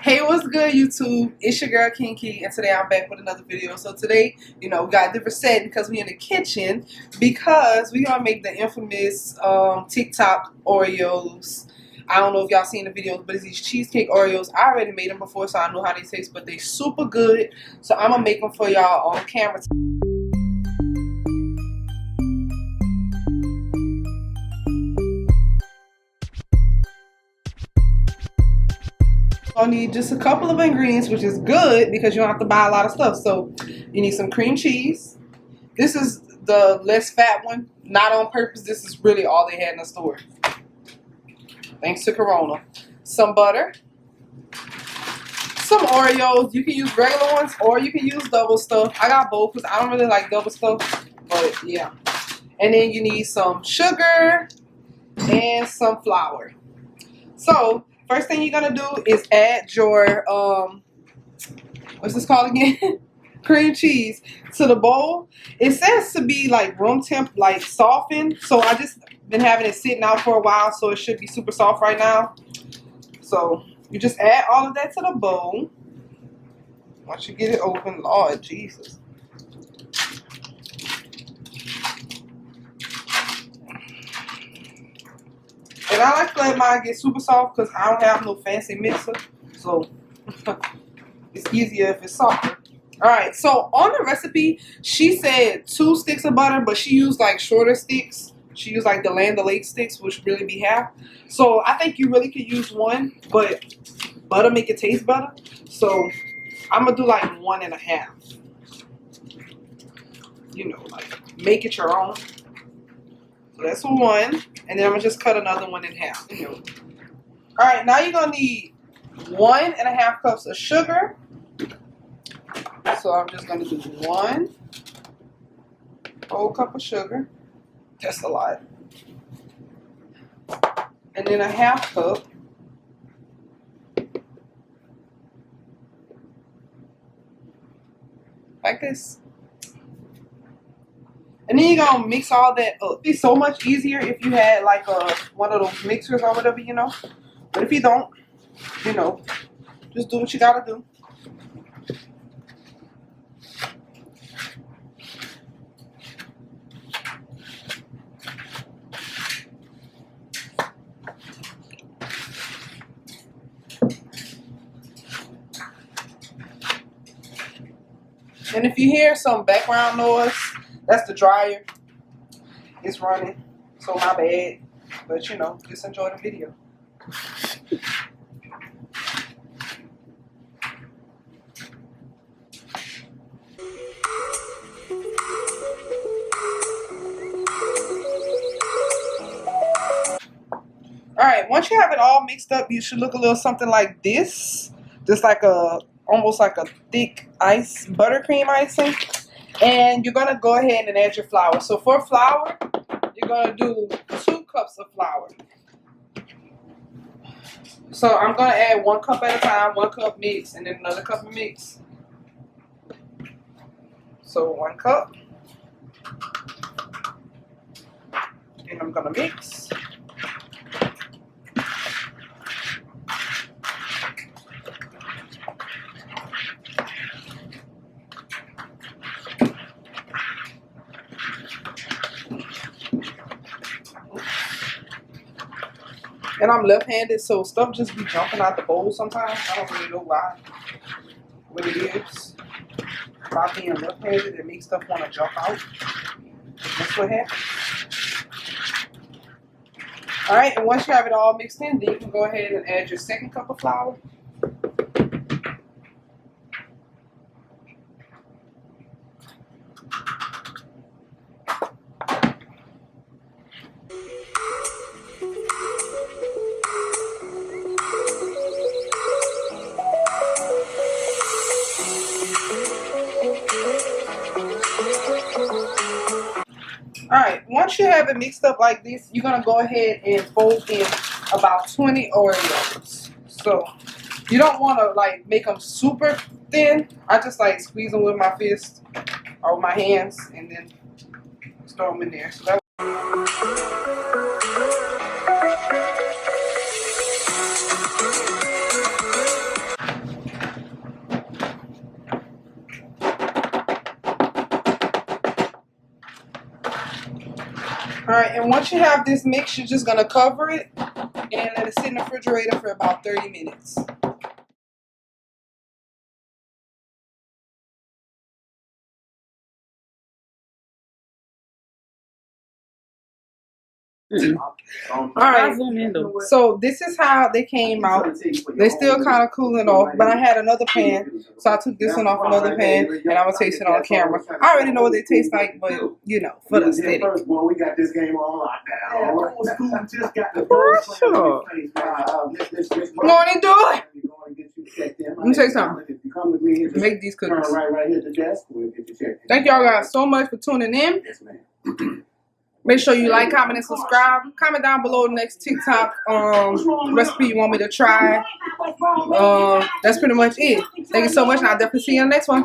Hey, what's good, YouTube? It's your girl Kinky, and today I'm back with another video. So today, we got a different setting because we're in the kitchen because we're gonna make the infamous TikTok Oreos. I don't know if y'all seen the videos, but it's these cheesecake Oreos. I already made them before, so I know how they taste, but they super good. So I'm gonna make them for y'all on camera. I'll need just a couple of ingredients, which is good because you don't have to buy a lot of stuff. So you need some cream cheese. This is the less fat one, not on purpose. This is really all they had in the store. Thanks to Corona. Some butter. Some Oreos. You can use regular ones or you can use double stuff. I got both because I don't really like double stuff. But yeah. And then you need some sugar and some flour. So first thing you're gonna do is add your what's this called again? Cream cheese to the bowl. It says to be like room temp, like softened. So I just been having it sitting out for a while, so it should be super soft right now. So you just add all of that to the bowl. Once you get it open, Lord Jesus. And I like to let mine get super soft because I don't have no fancy mixer. So it's easier if it's softer. Alright, so on the recipe, she said 2 sticks of butter, but she used like shorter sticks. She used like the Land O'Lakes sticks, which really be half. So I think you really could use 1, but butter make it taste better. So I'm going to do like 1.5. Like make it your own. So that's 1. And then I'm going to just cut another one in half. Alright, now you're going to need 1.5 cups of sugar. So I'm just going to do 1 whole cup of sugar. That's a lot. And then 1/2 cup like this. And then you're going to mix all that up. It'd be so much easier if you had like one of those mixers or whatever, But if you don't, just do what you got to do. And if you hear some background noise, that's the dryer. It's running, so my bad. But just enjoy the video. Alright, once you have it all mixed up, you should look a little something like this. Just like almost like a thick buttercream icing. And you're going to go ahead and add your flour. So for flour, you're going to do 2 cups of flour. So I'm going to add 1 cup at a time, 1 cup mix, and then another cup of mix. So 1 cup. And I'm going to mix. And I'm left-handed, so stuff just be jumping out the bowl sometimes. I don't really know why. What it is. By being left-handed, it makes stuff want to jump out. That's what happens. Alright, and once you have it all mixed in, then you can go ahead and add your 2nd cup of flour. Alright, once you have it mixed up like this, you're going to go ahead and fold in about 20 Oreos. So, you don't want to like make them super thin. I just like squeeze them with my fist or with my hands and then throw them in there. So that Alright, and once you have this mix, you're just going to cover it and let it sit in the refrigerator for about 30 minutes. Alright, so this is how they came out. They're still kind of cooling off, but I had another pan, so I took this one off another pan, and I'm gonna taste it on camera. I already know what they taste like, but you know, for the aesthetic. We got this game on lockdown. Just got the Go on and do it. Let me tell you something. Make these cookies. Thank y'all guys so much for tuning in. Make sure you like, comment, and subscribe. Comment down below the next TikTok recipe you want me to try. That's pretty much it. Thank you so much, and I'll definitely see you in the next one.